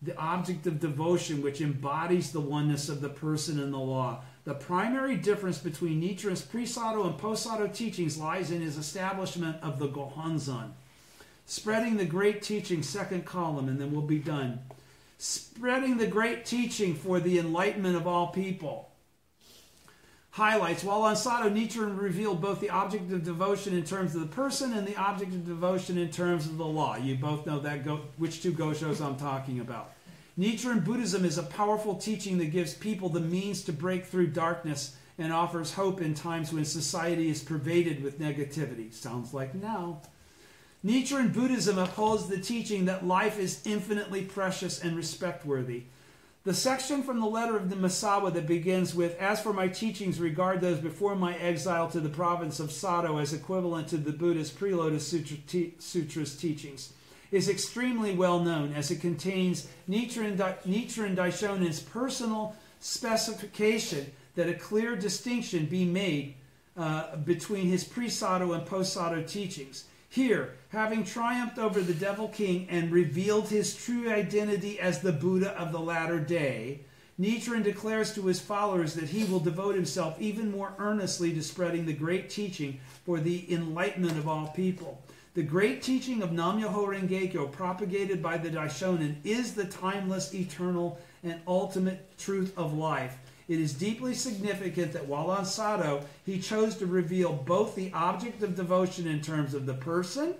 Speaker 1: the object of devotion which embodies the oneness of the person and the law. The primary difference between Nichiren's pre-Sado and post-Sado teachings lies in his establishment of the Gohonzon. Spreading the great teaching, second column, and then we'll be done. Spreading the great teaching for the enlightenment of all people. Highlights. While on Sado, Nichiren revealed both the object of devotion in terms of the person and the object of devotion in terms of the law. You both know that which two Goshos I'm talking about. Nichiren Buddhism is a powerful teaching that gives people the means to break through darkness and offers hope in times when society is pervaded with negativity. Sounds like now. Nichiren Buddhism upholds the teaching that life is infinitely precious and respect-worthy. The section from the letter of the Misawa that begins with, "As for my teachings, regard those before my exile to the province of Sado as equivalent to the Buddha's Prelotus Sutra's teachings," is extremely well known as it contains Nichiren Daishonin's personal specification that a clear distinction be made between his pre-Sado and post-Sado teachings. Here, having triumphed over the devil king and revealed his true identity as the Buddha of the latter day, Nichiren declares to his followers that he will devote himself even more earnestly to spreading the great teaching for the enlightenment of all people. The great teaching of Nam-myoho Renge-kyo propagated by the Daishonin is the timeless, eternal, and ultimate truth of life. It is deeply significant that while on Sado, he chose to reveal both the object of devotion in terms of the person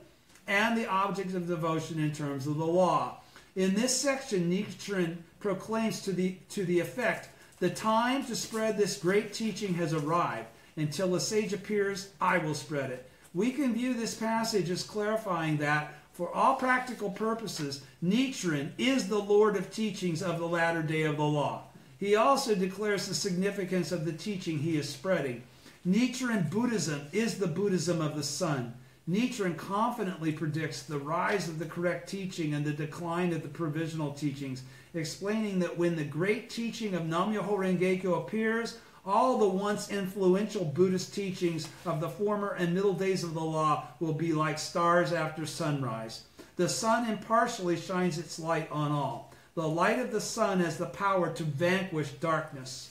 Speaker 1: and the object of devotion in terms of the law. In this section, Nichiren proclaims to the effect, "The time to spread this great teaching has arrived. Until a sage appears, I will spread it." We can view this passage as clarifying that, for all practical purposes, Nichiren is the Lord of teachings of the latter day of the law. He also declares the significance of the teaching he is spreading. Nichiren Buddhism is the Buddhism of the sun. Nichiren confidently predicts the rise of the correct teaching and the decline of the provisional teachings, explaining that when the great teaching of Nam-myoho Renge-kyo appears, all the once influential Buddhist teachings of the former and middle days of the law will be like stars after sunrise. The sun impartially shines its light on all. The light of the sun has the power to vanquish darkness.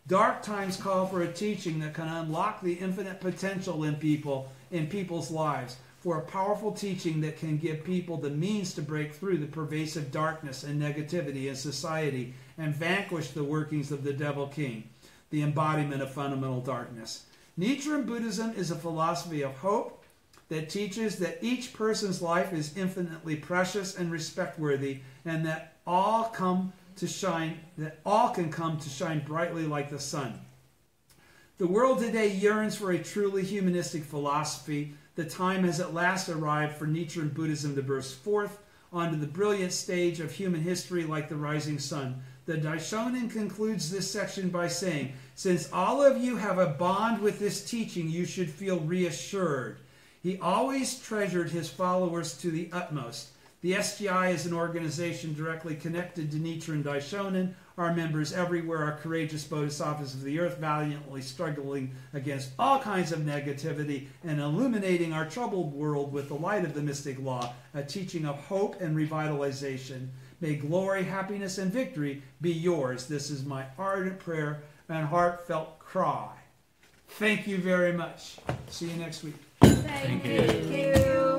Speaker 1: Dark times call for a teaching that can unlock the infinite potential in people's lives, for a powerful teaching that can give people the means to break through the pervasive darkness and negativity in society and vanquish the workings of the devil king, the embodiment of fundamental darkness. Nichiren Buddhism is a philosophy of hope that teaches that each person's life is infinitely precious and respect-worthy, and that all can come to shine brightly like the sun. The world today yearns for a truly humanistic philosophy. The time has at last arrived for Nichiren Buddhism to burst forth onto the brilliant stage of human history like the rising sun. The Daishonin concludes this section by saying, since all of you have a bond with this teaching, you should feel reassured. He always treasured his followers to the utmost. The SGI is an organization directly connected to Nichiren Daishonin. Our members everywhere are courageous bodhisattvas of the earth, valiantly struggling against all kinds of negativity and illuminating our troubled world with the light of the mystic law, a teaching of hope and revitalization. May glory, happiness, and victory be yours. This is my ardent prayer and heartfelt cry. Thank you very much. See you next week.
Speaker 4: Thank you.